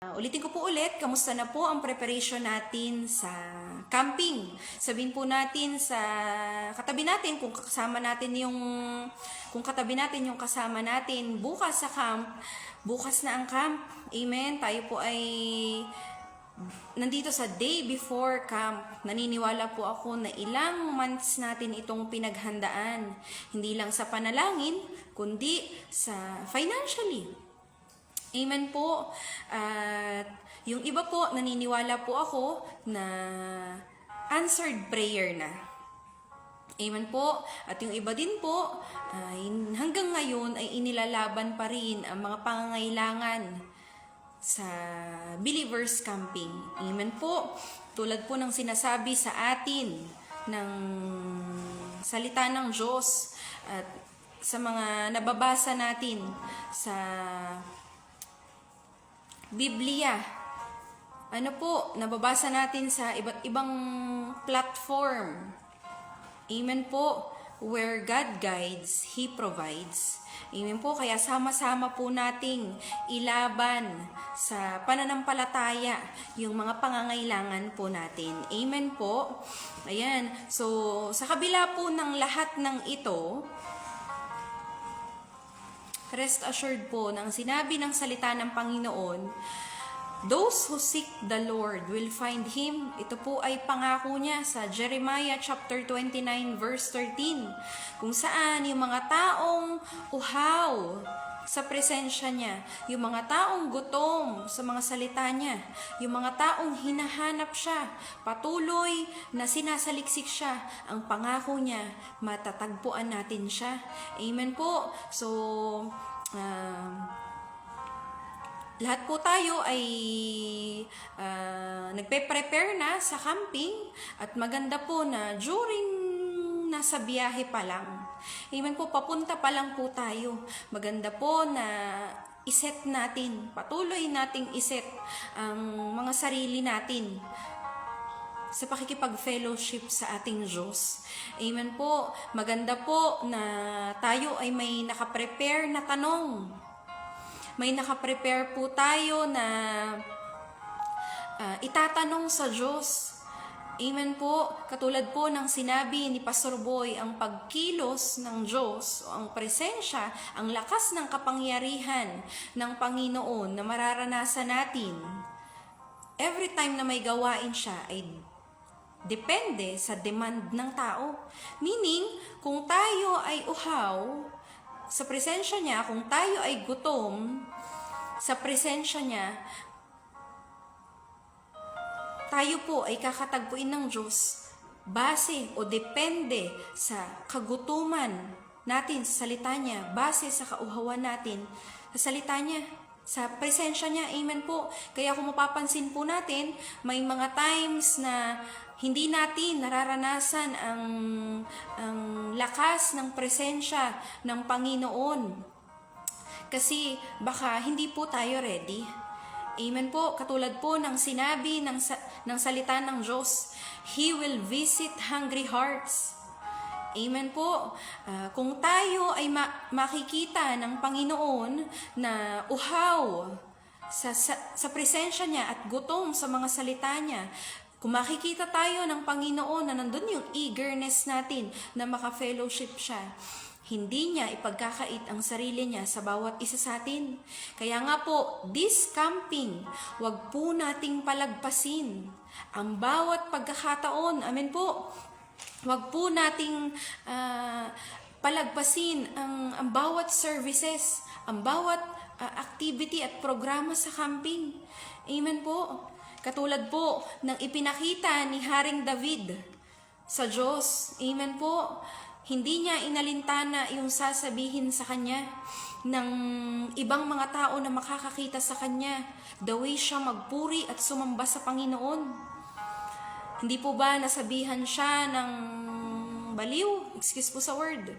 Ulitin ko po ulit, kamusta na po ang preparation natin sa camping? Sabihin po natin sa katabi natin kung katabi natin yung kasama natin bukas sa camp, bukas na ang camp. Amen. Tayo po ay nandito sa day before camp. Naniniwala po ako na ilang months natin itong pinaghandaan. Hindi lang sa panalangin, kundi sa financially. Amen po. At yung iba po, naniniwala po ako na answered prayer na. Amen po. At yung iba din po, hanggang ngayon ay inilalaban pa rin ang mga pangangailangan sa believers camping. Amen po. Tulad po ng sinasabi sa atin ng salita ng Diyos at sa mga nababasa natin sa Biblia. Ano po, nababasa natin sa iba't ibang platform. Amen po. Where God guides, He provides. Amen po. Kaya sama-sama po nating ilaban sa pananampalataya yung mga pangangailangan po natin. Amen po. Ayan. So, sa kabila po ng lahat ng ito, rest assured po na ang sinabi ng salita ng Panginoon, those who seek the Lord will find Him. Ito po ay pangako niya sa Jeremiah chapter 29 verse 13, kung saan yung mga taong uhaw sa presensya niya, yung mga taong gutom sa mga salita niya, yung mga taong hinahanap siya, patuloy na sinasaliksik siya, ang pangako niya, matatagpuan natin siya. Amen po. So, lahat po tayo ay nagpe-prepare na sa camping at maganda po na during nasa biyahe pa lang. Amen po, papunta pa lang po tayo. Maganda po na iset natin, patuloy nating iset ang mga sarili natin sa pakikipag-fellowship sa ating Diyos. Amen po. Maganda po na tayo ay may nakaprepare na tanong. May nakaprepare po tayo na itatanong sa Diyos. Amen po. Katulad po ng sinabi ni Pastor Boy, ang pagkilos ng Diyos o ang presensya, ang lakas ng kapangyarihan ng Panginoon na mararanasan natin every time na may gawain siya ay depende sa demand ng tao. Meaning, kung tayo ay uhaw sa presensya niya, kung tayo ay gutom sa presensya niya, tayo po ay kakatagpuin ng Diyos base o depende sa kagutuman natin sa salita niya, base sa kauhawan natin sa salita niya, sa presensya niya. Amen po. Kaya kung mapapansin po natin, may mga times na hindi natin nararanasan ang lakas ng presensya ng Panginoon. Kasi baka hindi po tayo ready. Amen po. Katulad po ng sinabi ng salita ng Diyos, He will visit hungry hearts. Amen po. Kung tayo ay makikita ng Panginoon na uhaw sa presensya niya at gutom sa mga salita niya, kung makikita tayo ng Panginoon na nandun yung eagerness natin na maka-fellowship siya, hindi niya ipagkakait ang sarili niya sa bawat isa sa atin. Kaya nga po, this camping, wag po nating palagpasin ang bawat pagkakataon. Amen po. Wag po nating palagpasin ang bawat services, ang bawat activity at programa sa camping. Amen po. Katulad po ng ipinakita ni Haring David sa Diyos. Amen po. Hindi niya inalintana yung sasabihin sa kanya ng ibang mga tao na makakakita sa kanya. The way siya magpuri at sumamba sa Panginoon. Hindi po ba nasabihan siya ng baliw? Excuse po sa word.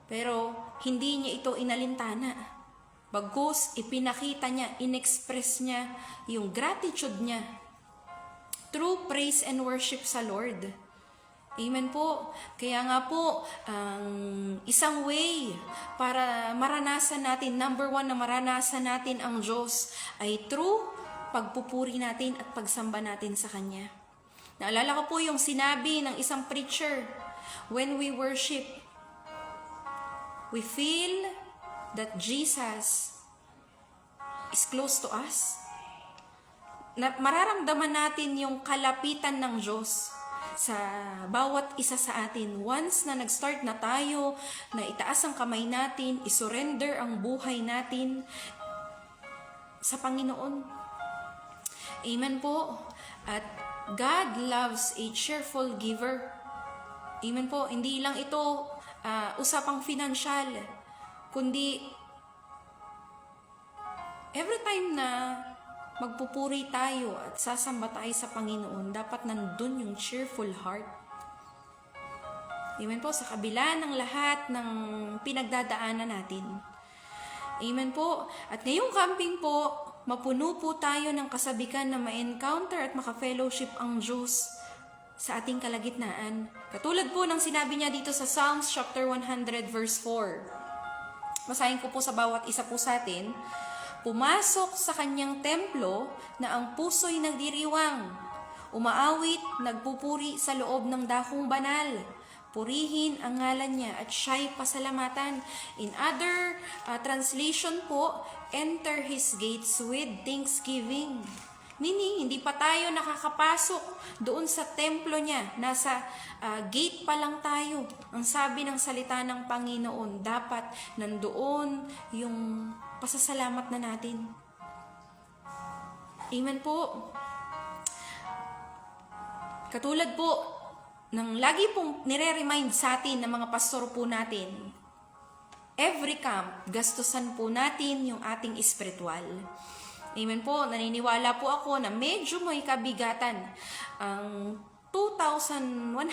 Pero hindi niya ito inalintana. Bagkus, ipinakita niya, inexpress niya yung gratitude niya. True praise and worship sa Lord. Amen po. Kaya nga po, ang isang way para maranasan natin, number one na maranasan natin ang Diyos ay through pagpupuri natin at pagsamba natin sa Kanya. Naalala ko po yung sinabi ng isang preacher, when we worship, we feel that Jesus is close to us. Mararamdaman natin yung kalapitan ng Diyos sa bawat isa sa atin. Once na nag-start na tayo, na itaas ang kamay natin, isurrender ang buhay natin sa Panginoon. Amen po. At God loves a cheerful giver. Amen po. Hindi lang ito usapang financial, kundi every time na magpupuri tayo at sasamba tayo sa Panginoon, dapat nandun yung cheerful heart. Amen po, sa kabila ng lahat ng pinagdadaanan natin. Amen po. At ngayong camping po, mapuno po tayo ng kasabikan na ma-encounter at maka-fellowship ang Diyos sa ating kalagitnaan. Katulad po ng sinabi niya dito sa Psalms chapter 100 verse 4. Basahin ko po sa bawat isa po sa atin. Pumasok sa kanyang templo na ang puso'y nagdiriwang. Umaawit, nagpupuri sa loob ng dakong banal. Purihin ang ngalan niya at siya'y pasalamatan. In other translation po, enter his gates with thanksgiving. Meaning, hindi pa tayo nakakapasok doon sa templo niya. Nasa gate pa lang tayo. Ang sabi ng salita ng Panginoon, dapat nandoon yung pasasalamat na natin. Amen po. Katulad po ng lagi pong nire-remind sa atin ng mga pastor po natin, every camp, gastusan po natin yung ating espiritual. Amen po. Naniniwala po ako na medyo may kabigatan ang 2,100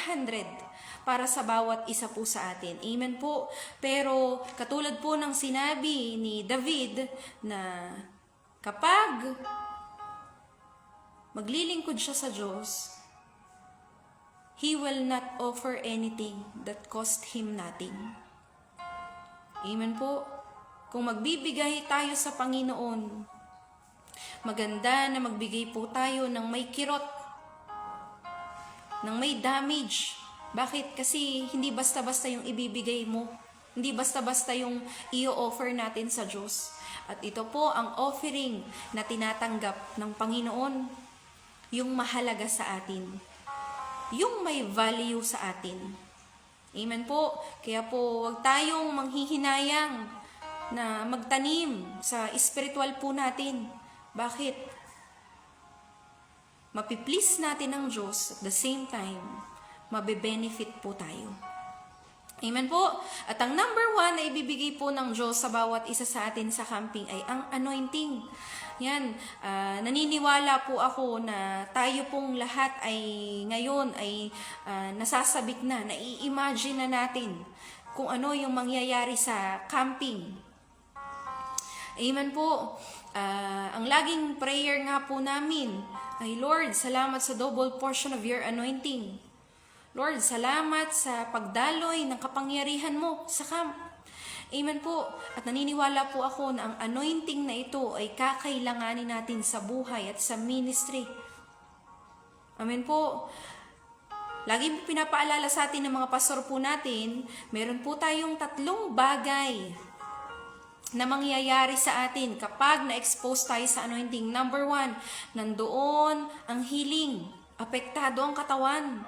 para sa bawat isa po sa atin. Amen po. Pero katulad po ng sinabi ni David na kapag maglilingkod siya sa Diyos, He will not offer anything that cost Him nothing. Amen po. Kung magbibigay tayo sa Panginoon, maganda na magbigay po tayo ng may kirot, ng may damage. Bakit? Kasi hindi basta-basta yung ibibigay mo. Hindi basta-basta yung i-offer natin sa Diyos. At ito po ang offering na tinatanggap ng Panginoon. Yung mahalaga sa atin. Yung may value sa atin. Amen po. Kaya po, huwag tayong manghihinayang na magtanim sa spiritual po natin. Bakit? Mapiplease natin ang Diyos at the same time, mabe-benefit po tayo. Amen po. At ang number one na ibibigay po ng Diyos sa bawat isa sa atin sa camping ay ang anointing. Yan, naniniwala po ako na tayo pong lahat ay ngayon ay nasasabik na, nai-imagine na natin kung ano yung mangyayari sa camping. Amen po. Ang laging prayer nga po namin ay, Lord, salamat sa double portion of your anointing. Lord, salamat sa pagdaloy ng kapangyarihan mo sa camp. Amen po. At naniniwala po ako na ang anointing na ito ay kakailanganin natin sa buhay at sa ministry. Amen po. Lagi po pinapaalala sa atin ng mga pastor po natin, meron po tayong 3 bagay na mangyayari sa atin kapag na-expose tayo sa anointing. Number 1, nandoon ang healing. Apektado ang katawan.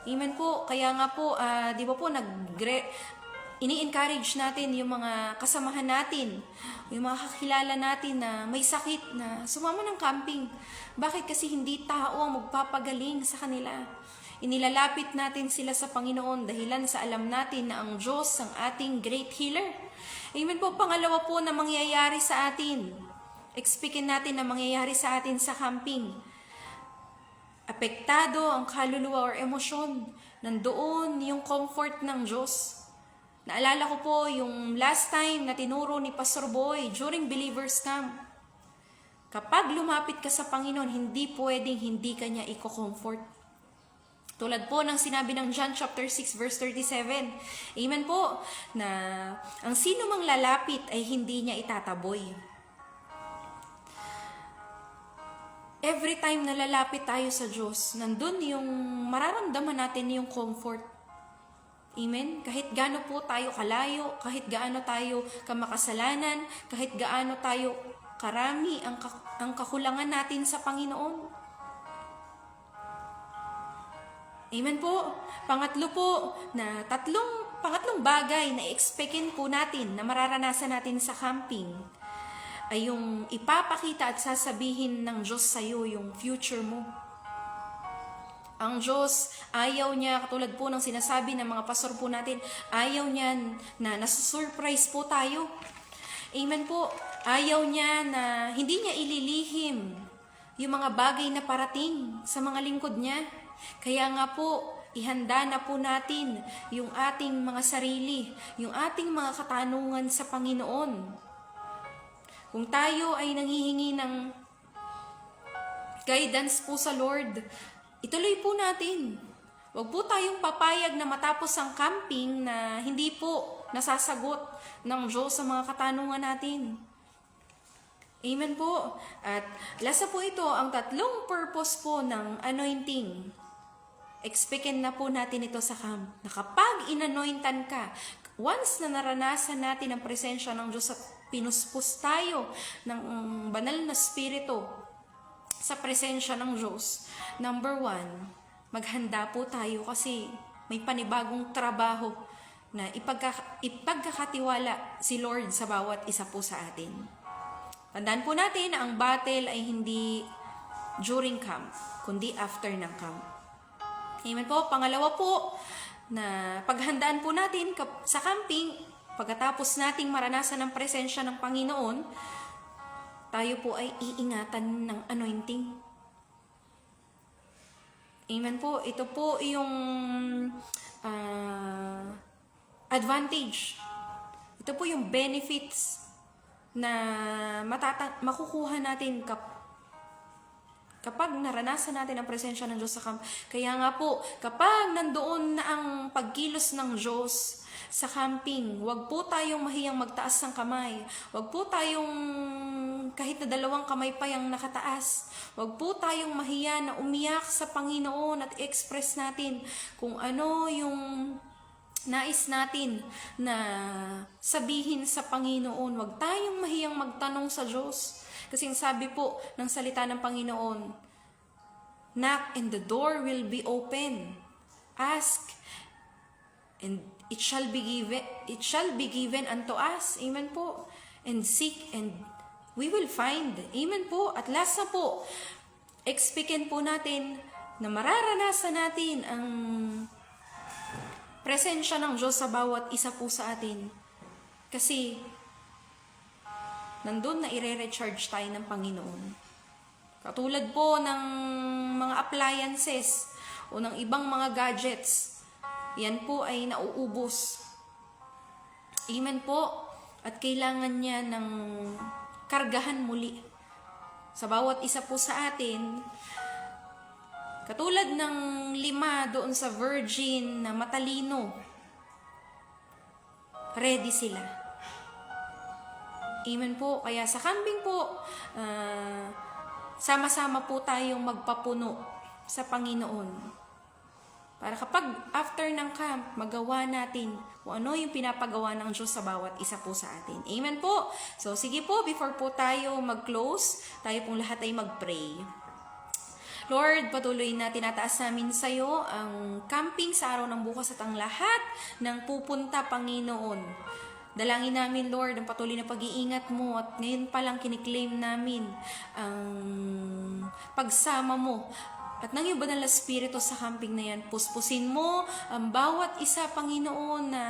Amen po. Kaya nga po, di ba po, ini-encourage natin yung mga kasamahan natin, yung mga kakilala natin na may sakit na sumama ng camping. Bakit? Kasi hindi tao ang magpapagaling sa kanila. Inilalapit natin sila sa Panginoon dahilan sa alam natin na ang Diyos ang ating great healer. Amen po. Pangalawa po na mangyayari sa atin. Expectin natin na mangyayari sa atin sa camping. Apektado ang kaluluwa or emosyon. Nandoon yung comfort ng Diyos. Naalala ko po yung last time na tinuro ni Pastor Boy during Believers Camp. Kapag lumapit ka sa Panginoon, hindi pwedeng hindi ka niya i-comfort. Tulad po ng sinabi ng John chapter 6 verse 37. Amen po, na ang sino mang lalapit ay hindi niya itataboy. Every time na lalapit tayo sa Diyos, nandun yung mararamdaman natin yung comfort. Amen? Kahit gaano po tayo kalayo, kahit gaano tayo kamakasalanan, kahit gaano tayo karami ang kakulangan natin sa Panginoon. Amen po. Pangatlo po, na pangatlong bagay na expectin po natin na mararanasan natin sa camping ay yung ipapakita at sasabihin ng Diyos sa iyo yung future mo. Ang Diyos, ayaw niya, katulad po ng sinasabi ng mga pastor po natin, ayaw niya na nasusurprise po tayo. Amen po. Ayaw niya na hindi niya ililihim yung mga bagay na parating sa mga lingkod niya. Kaya nga po, ihanda na po natin yung ating mga sarili, yung ating mga katanungan sa Panginoon. Kung tayo ay nanghihingi ng guidance po sa Lord, ituloy po natin. Huwag po tayong papayag na matapos ang camping na hindi po nasasagot ng Diyos sa mga katanungan natin. Amen po. At lasa po ito, ang tatlong purpose po ng anointing. Expectin na po natin ito sa camp. Na kapag inanointan ka, once na naranasan natin ang presensya ng Diyos at pinuspos tayo ng banal na spirito sa presensya ng Diyos, number 1, maghanda po tayo kasi may panibagong trabaho na ipagkakatiwala si Lord sa bawat isa po sa atin. Tandaan po natin na ang battle ay hindi during camp, kundi after ng camp. Amen po. Pangalawa po, na paghandaan po natin sa camping, pagkatapos nating maranasan ang presensya ng Panginoon, tayo po ay iingatan ng anointing. Amen po. Ito po yung advantage. Ito po yung benefits na makukuha natin kapag naranasan natin ang presensya ng Diyos sa camp. Kaya nga po, kapag nandoon na ang pagkilos ng Diyos sa camping, huwag po tayong mahiyang magtaas ng kamay. Huwag po tayong kahit na 2 kamay pa yung nakataas. Huwag po tayong mahiya na umiyak sa Panginoon at express natin kung ano yung nais natin na sabihin sa Panginoon. Huwag tayong mahiyang magtanong sa Diyos. Kasi sabi po ng salita ng Panginoon, knock and the door will be open. Ask and it shall be given unto us. Amen po. And seek and we will find. Amen po. At last na po, expectin po natin na mararanasan natin ang presensya ng Diyos sa bawat isa po sa atin. Kasi nandun na ire-recharge tayo ng Panginoon. Katulad po ng mga appliances o ng ibang mga gadgets, yan po ay nauubos. Amen po. At kailangan niya ng kargahan muli. Sa bawat isa po sa atin, katulad ng 5 doon sa virgin na matalino, ready sila. Amen po. Kaya sa camping po, sama-sama po tayong magpapuno sa Panginoon. Para kapag after ng camp, magawa natin kung ano yung pinapagawa ng Diyos sa bawat isa po sa atin. Amen po. So sige po, before po tayo mag-close, tayo pong lahat ay mag-pray. Lord, patuloy na tinataas namin sa iyo ang camping sa araw ng bukas at ang lahat ng pupunta, Panginoon. Dalangin namin, Lord, ang patuloy na pag-iingat mo at ngayon pa lang kiniklaim namin ang pagsama mo at ng iyong banal na spirito sa camping na yan. Puspusin mo ang bawat isa, Panginoon, na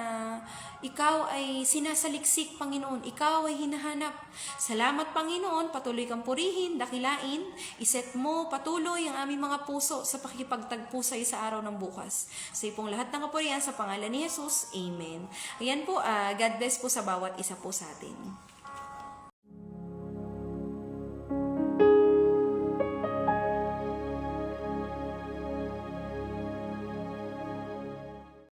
ikaw ay sinasaliksik, Panginoon. Ikaw ay hinahanap. Salamat, Panginoon. Patuloy kang purihin, dakilain. Iset mo patuloy ang aming mga puso sa pakikipagtagpo sa iyo sa araw ng bukas. Sa ipong lahat ng kapurihan sa pangalan ni Jesus. Amen. Ayan po, God bless po sa bawat isa po sa atin.